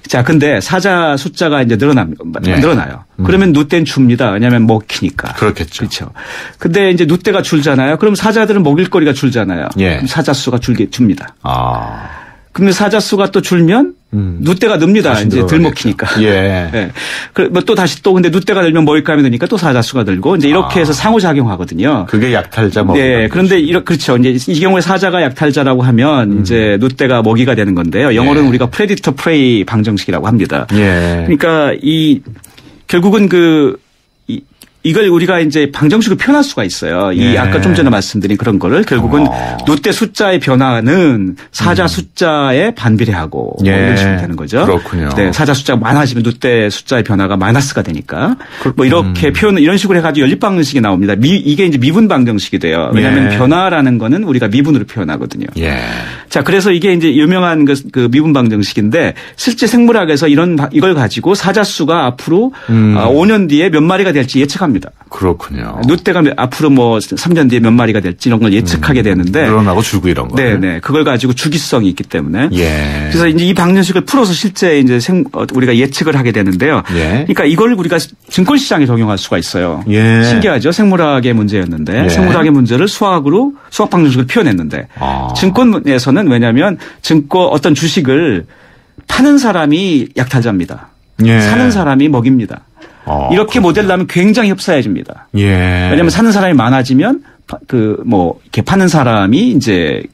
자, 근데 사자 숫자가 이제 늘어나요. 그러면 누떼는 줍니다. 왜냐하면 먹히니까. 그렇겠죠. 그렇죠. 근데 이제 누떼가 줄잖아요. 그럼 사자들은 먹일 거리가 줄잖아요. 예. 그럼 사자 수가 줍니다. 아. 그러면 사자 수가 또 줄면 누떼가 늡니다. 이제 덜 먹히니까. 예. 네. 또 다시 또 근데 누떼가 늘면 먹잇감이 되니까 또 사자 수가 늘고 이제 이렇게 해서 상호작용하거든요. 그게 약탈자 먹이. 네. 그런데 그렇죠. 이제 이 경우에 사자가 약탈자라고 하면 이제 누떼가 먹이가 되는 건데요. 영어로는 우리가 프레디터 프레이 방정식이라고 합니다. 예. 그러니까 결국은 이걸 우리가 이제 방정식으로 표현할 수가 있어요. 예. 아까 좀 전에 말씀드린 그런 거를 결국은 누떼 숫자의 변화는 사자 숫자에 반비례하고 예. 이런 식으로 되는 거죠. 그렇군요. 네, 사자 숫자가 많아지면 누떼 숫자의 변화가 마이너스가 되니까 뭐 이렇게 표현을 이런 식으로 해가지고 연립 방정식이 나옵니다. 이게 이제 미분 방정식이 돼요. 왜냐하면 예. 변화라는 거는 우리가 미분으로 표현하거든요. 예. 자, 그래서 이게 이제 유명한 그 미분 방정식인데 실제 생물학에서 이걸 가지고 사자 수가 앞으로 5년 뒤에 몇 마리가 될지 예측합니다. 그렇군요. 누떼가 앞으로 뭐 3년 뒤에 몇 마리가 될지 이런 걸 예측하게 되는데. 늘어나고 줄고 이런 거. 네네. 그걸 가지고 주기성이 있기 때문에. 예. 그래서 이제 이 방정식을 풀어서 실제 이제 우리가 예측을 하게 되는데요. 예. 그러니까 이걸 우리가 증권시장에 적용할 수가 있어요. 예. 신기하죠. 생물학의 문제였는데. 예. 생물학의 문제를 수학 방정식으로 표현했는데. 증권에서는 왜냐하면 어떤 주식을 파는 사람이 약탈자입니다. 예. 사는 사람이 먹입니다. 이렇게 모델하면 굉장히 흡사해집니다. 예. 왜냐하면 사는 사람이 많아지면 이렇게 파는 사람이 이제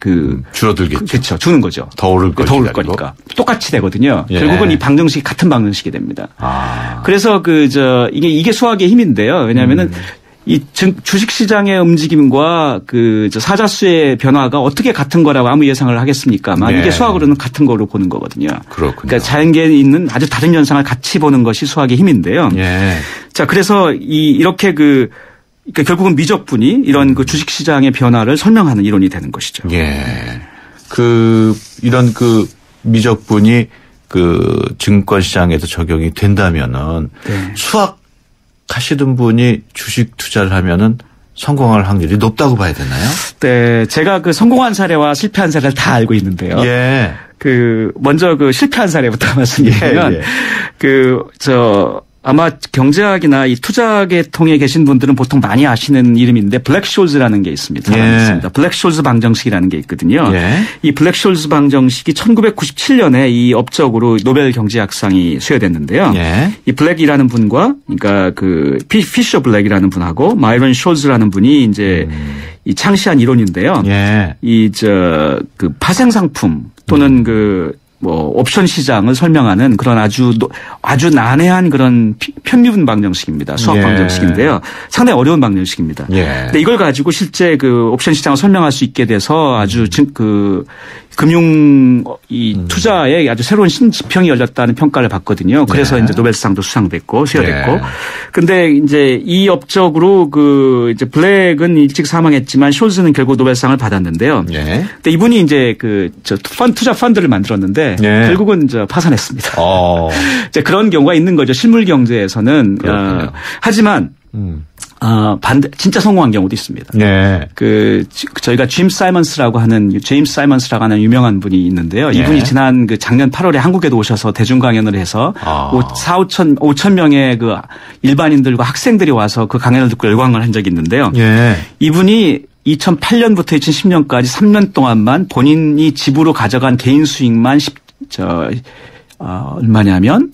줄어들겠죠. 그렇죠. 주는 거죠. 더 오를 거니까. 똑같이 되거든요. 예. 결국은 이 방정식이 같은 방정식이 됩니다. 그래서 이게 수학의 힘인데요. 왜냐하면은 이 주식 시장의 움직임과 사자수의 변화가 어떻게 같은 거라고 아무 예상을 하겠습니까만 네. 이게 수학으로는 같은 거로 보는 거거든요. 그렇군요. 그러니까 자연계에 있는 아주 다른 현상을 같이 보는 것이 수학의 힘인데요. 예. 자, 그래서 이렇게 그러니까 결국은 미적분이 이런 주식 시장의 변화를 설명하는 이론이 되는 것이죠. 예. 이런 미적분이 증권 시장에도 적용이 된다면은 네. 수학 하시던 분이 주식 투자를 하면은 성공할 확률이 높다고 봐야 되나요? 네, 제가 성공한 사례와 실패한 사례를 다 알고 있는데요. 예. 먼저 실패한 사례부터 말씀드리면, 예. 아마 경제학이나 이 투자계통에 계신 분들은 보통 많이 아시는 이름인데 블랙숄즈라는 게 있습니다. 예. 블랙숄즈 방정식이라는 게 있거든요. 예. 이 블랙숄즈 방정식이 1997년에 이 업적으로 노벨 경제학상이 수여됐는데요. 예. 이 블랙이라는 분과 그러니까 피셔 블랙이라는 분하고 마이런 숄즈라는 분이 이제 이 창시한 이론인데요. 예. 파생 상품 또는 뭐 옵션 시장을 설명하는 그런 아주 난해한 그런 편미분 방정식입니다. 수학 예. 방정식인데요. 상당히 어려운 방정식입니다. 예. 근데 이걸 가지고 실제 그 옵션 시장을 설명할 수 있게 돼서 아주 그 금융 투자에 아주 새로운 신지평이 열렸다는 평가를 받거든요. 그래서 예. 이제 노벨상도 수여됐고. 예. 근데 이제 이 업적으로 그 이제 블랙은 일찍 사망했지만 숄즈는 결국 노벨상을 받았는데요. 예. 근데 이분이 이제 투자 펀드를 만들었는데 예. 결국은 파산했습니다. 이제 그런 경우가 있는 거죠. 실물 경제에서는. 하지만 진짜 성공한 경우도 있습니다. 예. 저희가 제임스 사이먼스라고 하는 유명한 분이 있는데요. 예. 이분이 지난 작년 8월에 한국에도 오셔서 대중 강연을 해서 5천 명의 그 일반인들과 학생들이 와서 그 강연을 듣고 열광을 한 적이 있는데요. 예. 이분이 2008년부터 2010년까지 3년 동안만 본인이 집으로 가져간 개인 수익만 얼마냐면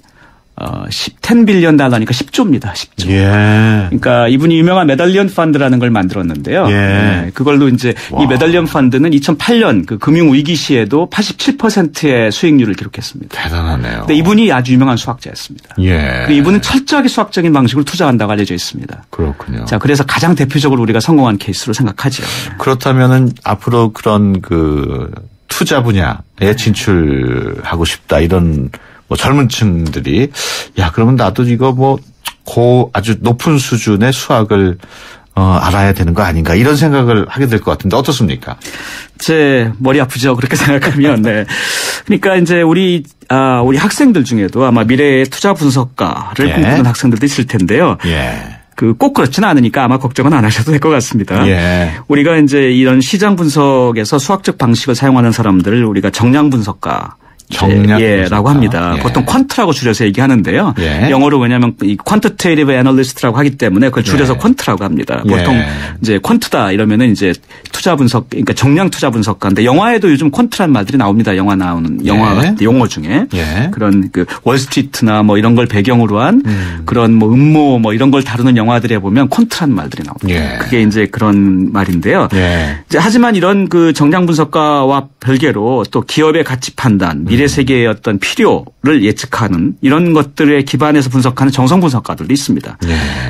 10 빌리언 달러니까 10조입니다. 10조. 예. 그러니까 이분이 유명한 메달리언 펀드라는 걸 만들었는데요. 예. 네, 그걸로 이제 이 메달리언 펀드는 2008년 그 금융 위기 시에도 87%의 수익률을 기록했습니다. 대단하네요. 근데 이분이 아주 유명한 수학자였습니다. 예. 이분은 철저하게 수학적인 방식으로 투자한다고 알려져 있습니다. 그렇군요. 자, 그래서 가장 대표적으로 우리가 성공한 케이스로 생각하죠. 그렇다면은 앞으로 그런 그 투자 분야에 진출하고 싶다 이런 뭐 젊은 층들이 그러면 나도 이거 아주 높은 수준의 수학을 알아야 되는 거 아닌가 이런 생각을 하게 될 것 같은데 어떻습니까? 제 머리 아프죠. 그렇게 생각하면. 네. 그러니까 이제 우리 학생들 중에도 아마 미래의 투자 분석가를 꿈꾸는 학생들도 있을 텐데요. 예. 꼭 그렇지는 않으니까 아마 걱정은 안 하셔도 될 것 같습니다. 예. 우리가 이제 이런 시장 분석에서 수학적 방식을 사용하는 사람들을 우리가 정량 분석가 라고 합니다. 예. 보통 퀀트라고 줄여서 얘기하는데요. 예. 영어로 왜냐하면 이 퀀티테이티브 애널리스트라고 하기 때문에 그걸 줄여서 퀀트라고 합니다. 보통 이제 퀀트다 이러면은 이제 투자 분석, 그러니까 정량 투자 분석가인데 영화에도 요즘 퀀트란 말들이 나옵니다. 영화 나오는 용어 중에 그런 그 월스트리트나 뭐 이런 걸 배경으로 한 그런 뭐 음모 뭐 이런 걸 다루는 영화들에 보면 퀀트란 말들이 나옵니다. 그게 이제 그런 말인데요. 이제 하지만 이런 그 정량 분석가와 별개로 또 기업의 가치 판단, 미래 세계의 어떤 필요를 예측하는 이런 것들에 기반해서 분석하는 정성 분석가들도 있습니다.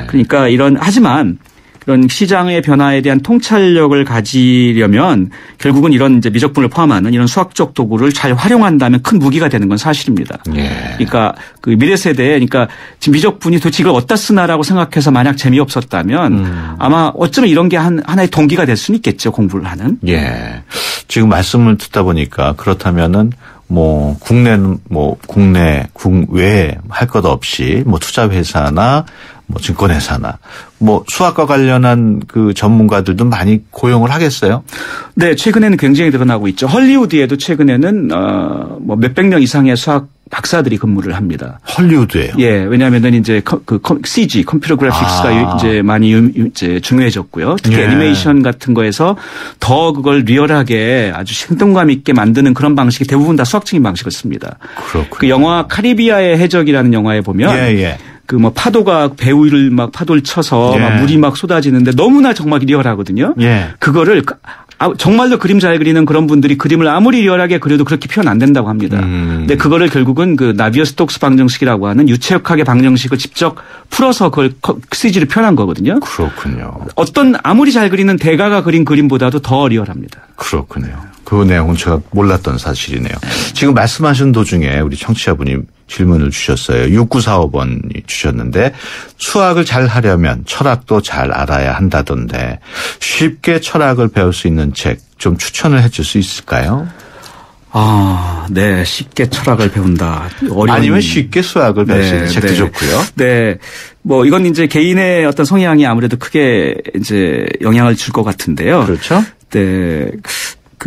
그러니까 하지만 이런 시장의 변화에 대한 통찰력을 가지려면 결국은 이런 이제 미적분을 포함하는 이런 수학적 도구를 잘 활용한다면 큰 무기가 되는 건 사실입니다. 그러니까 그 미래 세대에 그러니까 지금 미적분이 도대체 이걸 어디다 쓰나라고 생각해서 만약 재미없었다면 아마 어쩌면 이런 게 하나의 동기가 될 수는 있겠죠. 공부를 하는. 예. 지금 말씀을 듣다 보니까 그렇다면은 국내, 국외 할 것 없이 투자회사나 증권회사나 수학과 관련한 그 전문가들도 많이 고용을 하겠어요? 네, 최근에는 굉장히 늘어나고 있죠. 헐리우드에도 최근에는 몇백 명 이상의 수학 박사들이 근무를 합니다. 헐리우드예요? 예, 왜냐하면은 이제 CG, 컴퓨터 그래픽스가 이제 많이 이제 중요해졌고요. 특히 애니메이션 같은 거에서 더 그걸 리얼하게 아주 생동감 있게 만드는 그런 방식이 대부분 다 수학적인 방식을 씁니다. 그렇군요. 그 영화 카리비아의 해적이라는 영화에 보면 파도가 배우를 파도를 쳐서 물이 쏟아지는데 너무나 정말 리얼하거든요. 그거를 정말로 그림 잘 그리는 그런 분들이 그림을 아무리 리얼하게 그려도 그렇게 표현 안 된다고 합니다. 근데 그거를 결국은 그 나비어-스톡스 방정식이라고 하는 유체역학의 방정식을 직접 풀어서 그걸 CG를 표현한 거거든요. 그렇군요. 아무리 잘 그리는 대가가 그린 그림보다도 더 리얼합니다. 그렇군요. 그 내용은 제가 몰랐던 사실이네요. 지금 말씀하신 도중에 우리 청취자분이 질문을 주셨어요. 6945번이 주셨는데 수학을 잘 하려면 철학도 잘 알아야 한다던데 쉽게 철학을 배울 수 있는 책 좀 추천을 해 줄 수 있을까요? 네. 쉽게 철학을 배운다. 아니면 쉽게 수학을 배울 수 있는 책도 좋고요. 네. 이건 이제 개인의 어떤 성향이 아무래도 크게 이제 영향을 줄 것 같은데요. 그렇죠. 네.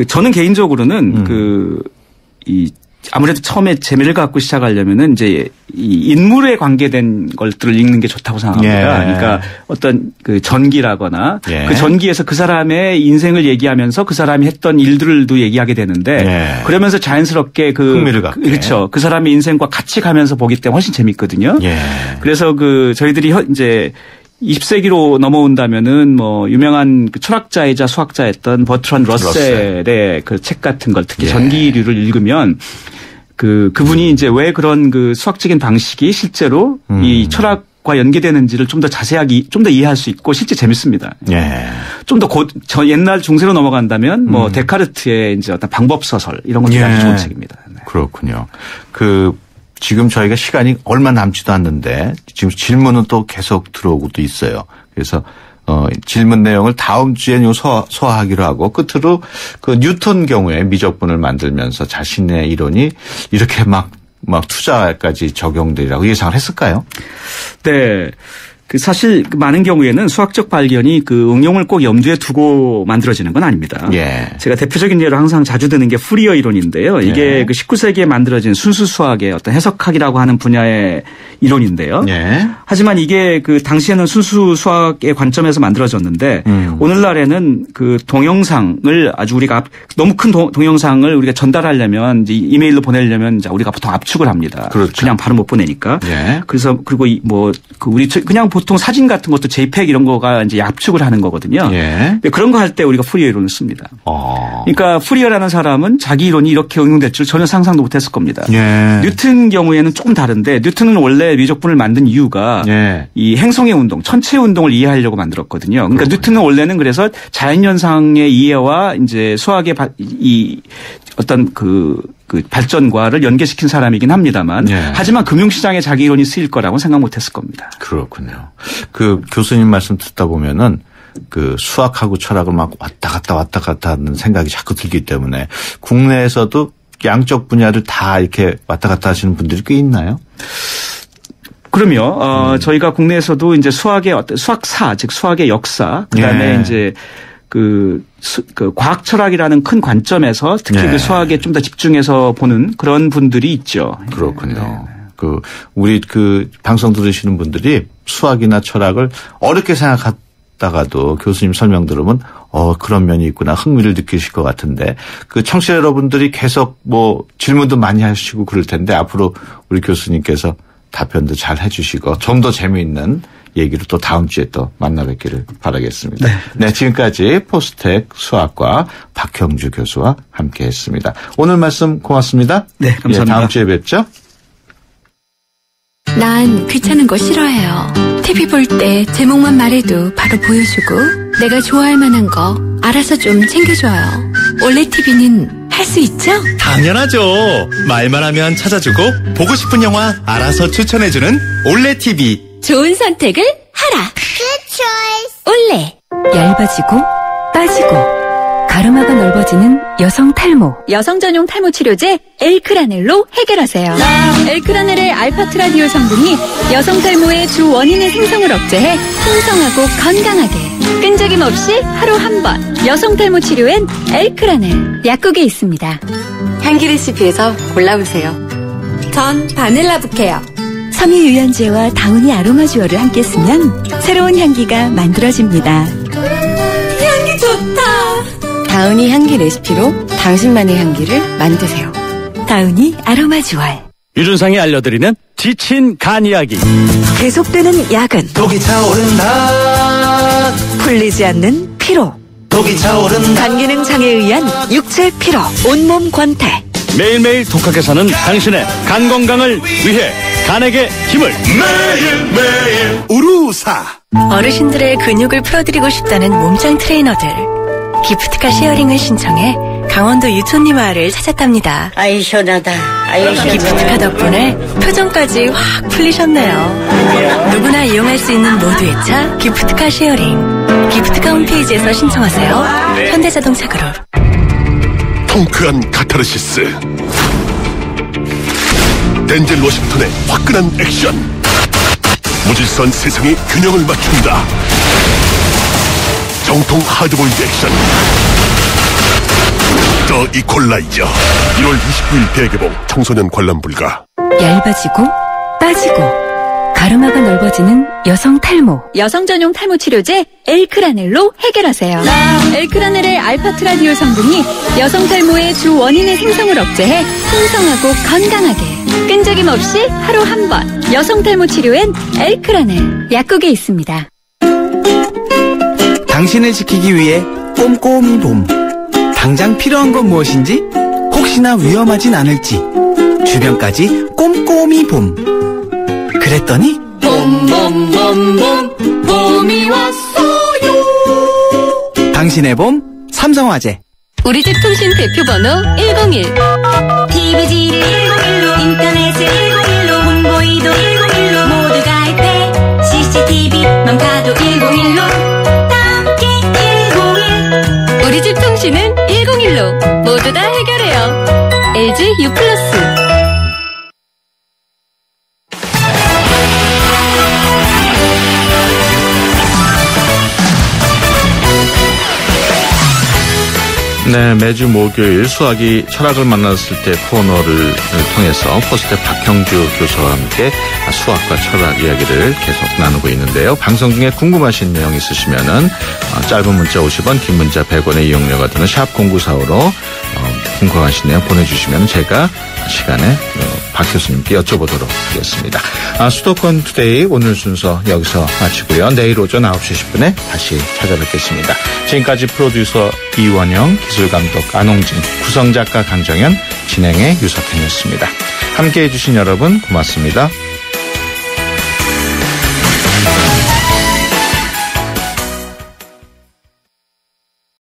저는 개인적으로는 아무래도 처음에 재미를 갖고 시작하려면은 이제 이 인물에 관계된 것들을 읽는 게 좋다고 생각합니다. 그러니까 어떤 그 전기라거나 그 전기에서 그 사람의 인생을 얘기하면서 그 사람이 했던 일들도 얘기하게 되는데 그러면서 자연스럽게 흥미를 갖게. 그렇죠. 그 사람의 인생과 같이 가면서 보기 때문에 훨씬 재밌거든요. 그래서 저희들이 이제 20세기로 넘어온다면은 유명한 철학자이자 수학자였던 버트란드 러셀의 그 책 같은 걸 특히 전기류를 읽으면 그분이 이제 왜 그런 그 수학적인 방식이 실제로 이 철학과 연계되는지를 좀 더 자세하게 좀 더 이해할 수 있고 실제 재밌습니다. 예. 좀 더 저 옛날 중세로 넘어간다면 뭐 데카르트의 이제 어떤 방법 소설 이런 것들이 아주 좋은 책입니다. 네. 그렇군요. 지금 저희가 시간이 얼마 남지도 않는데 지금 질문은 또 계속 들어오고도 있어요. 그래서 질문 내용을 다음 주에 소화하기로 하고 끝으로 그 뉴턴 경우에 미적분을 만들면서 자신의 이론이 이렇게 막 투자까지 적용되리라고 예상을 했을까요? 네. 사실 많은 경우에는 수학적 발견이 그 응용을 꼭 염두에 두고 만들어지는 건 아닙니다. 예. 제가 대표적인 예로 항상 자주 드는 게 푸리어 이론인데요. 이게 그 19세기에 만들어진 순수 수학의 어떤 해석학이라고 하는 분야의 이론인데요. 예. 하지만 이게 그 당시에는 순수 수학의 관점에서 만들어졌는데 오늘날에는 그 동영상을 아주 우리가 너무 큰 동영상을 우리가 전달하려면 이제 이메일로 보내려면 이제 우리가 보통 압축을 합니다. 그렇죠. 그냥 바로 못 보내니까. 예. 그래서 그리고 우리 그냥 보통 사진 같은 것도 JPEG 이런 거가 이제 압축을 하는 거거든요. 예. 그런 거 할 때 우리가 푸리어 이론을 씁니다. 그러니까 푸리어라는 사람은 자기 이론이 이렇게 응용될 줄 전혀 상상도 못했을 겁니다. 예. 뉴턴 경우에는 조금 다른데 뉴턴은 원래 미적분을 만든 이유가 이 행성의 운동, 천체의 운동을 이해하려고 만들었거든요. 그러니까 뉴턴은 원래는 그래서 자연현상의 이해와 이제 수학의 이 어떤 그 발전과를 연계시킨 사람이긴 합니다만 하지만 금융시장에 자기 이론이 쓰일 거라고 생각 못했을 겁니다. 그렇군요. 그 교수님 말씀 듣다 보면은 그 수학하고 철학을 막 왔다 갔다 하는 생각이 자꾸 들기 때문에 국내에서도 양쪽 분야를 다 이렇게 왔다 갔다 하시는 분들이 꽤 있나요? 그럼요. 저희가 국내에서도 이제 수학의 어떤 수학사, 즉 수학의 역사, 그다음에 이제 그 과학 철학이라는 큰 관점에서 특히 그 수학에 좀 더 집중해서 보는 그런 분들이 있죠. 그렇군요. 우리 방송 들으시는 분들이 수학이나 철학을 어렵게 생각하다가도 교수님 설명 들으면 그런 면이 있구나 흥미를 느끼실 것 같은데 그 청취자 여러분들이 계속 질문도 많이 하시고 그럴 텐데 앞으로 우리 교수님께서 답변도 잘 해주시고 좀 더 재미있는 얘기를 또 다음 주에 또 만나 뵙기를 바라겠습니다. 네, 지금까지 포스텍 수학과 박형주 교수와 함께했습니다. 오늘 말씀 고맙습니다. 네, 감사합니다. 다음 주에 뵙죠. 난 귀찮은 거 싫어해요. TV 볼 때 제목만 말해도 바로 보여주고 내가 좋아할 만한 거 알아서 좀 챙겨줘요. 올레 TV는 할 수 있죠? 당연하죠. 말만 하면 찾아주고 보고 싶은 영화 알아서 추천해주는 올레 TV. 좋은 선택을 하라. Good choice. 올레. 얇아지고 빠지고 가르마가 넓어지는 여성 탈모. 여성 전용 탈모 치료제 엘크라넬로 해결하세요. 엘크라넬의 알파트라디올 성분이 여성 탈모의 주 원인의 생성을 억제해 풍성하고 건강하게. 끈적임 없이 하루 한 번. 여성 탈모 치료엔 엘크라넬. 약국에 있습니다. 향기 레시피에서 골라보세요. 전 바닐라 부케요. 섬유유연제와 다우니 아로마주얼을 함께 쓰면 새로운 향기가 만들어집니다. 향기 좋다. 다우니 향기 레시피로 당신만의 향기를 만드세요. 다우니 아로마주얼. 유준상이 알려드리는 지친 간 이야기. 계속되는 야근. 독이 차오른다. 풀리지 않는 피로. 독이 차오른다. 간기능 장애에 의한 육체 피로. 온몸 권태. 매일매일 독하게 사는 당신의 간 건강을 위해 간에게 힘을 매일매일 우루사. 어르신들의 근육을 풀어드리고 싶다는 몸짱 트레이너들. 기프트카 쉐어링을 신청해 강원도 유촌리 마을을 찾았답니다. 아이 시원하다. 아이 시원하다. 기프트카 덕분에 표정까지 확 풀리셨네요. 누구나 이용할 수 있는 모두의 차 기프트카 쉐어링. 기프트카 홈페이지에서 신청하세요. 현대자동차 그룹. 통크한 카타르시스. 덴젤 워싱턴의 화끈한 액션. 무질서한 세상의 균형을 맞춘다. 정통 하드보일드 액션. 더 이퀄라이저. 1월 29일 대개봉. 청소년 관람 불가. 얇아지고 빠지고 가르마가 넓어지는 여성 탈모. 여성 전용 탈모 치료제 엘크라넬로 해결하세요. 엘크라넬의 알파트라디올 성분이 여성 탈모의 주 원인의 생성을 억제해 풍성하고 건강하게. 끈적임 없이 하루 한 번. 여성 탈모 치료엔 엘크라넬. 약국에 있습니다. 당신을 지키기 위해 꼼꼼히 봄. 당장 필요한 건 무엇인지 혹시나 위험하진 않을지 주변까지 꼼꼼히 봄. 그랬더니 봄봄봄봄 봄이 왔어요. 당신의 봄 삼성화재. 우리 집 통신 대표 번호 101. TV지를 101로 인터넷을 101로 문보이도 101로 모두 가입해 CCTV만 봐도 101로 함께 101. 우리 집 통신은 101로 모두 다 해결해요. LG U+. 네, 매주 목요일 수학이 철학을 만났을 때 코너를 통해서 포스트 박형주 교수와 함께 수학과 철학 이야기를 계속 나누고 있는데요. 방송 중에 궁금하신 내용 있으시면은 짧은 문자 50원, 긴 문자 100원의 이용료가 드는 샵 0945로 궁금하신 내용 보내주시면 제가 시간에 박 교수님께 여쭤보도록 하겠습니다. 수도권 투데이 오늘 순서 여기서 마치고요. 내일 오전 9시 10분에 다시 찾아뵙겠습니다. 지금까지 프로듀서 이원영, 기술감독 안홍진, 구성작가 강정현, 진행의 유석현이었습니다. 함께해 주신 여러분 고맙습니다.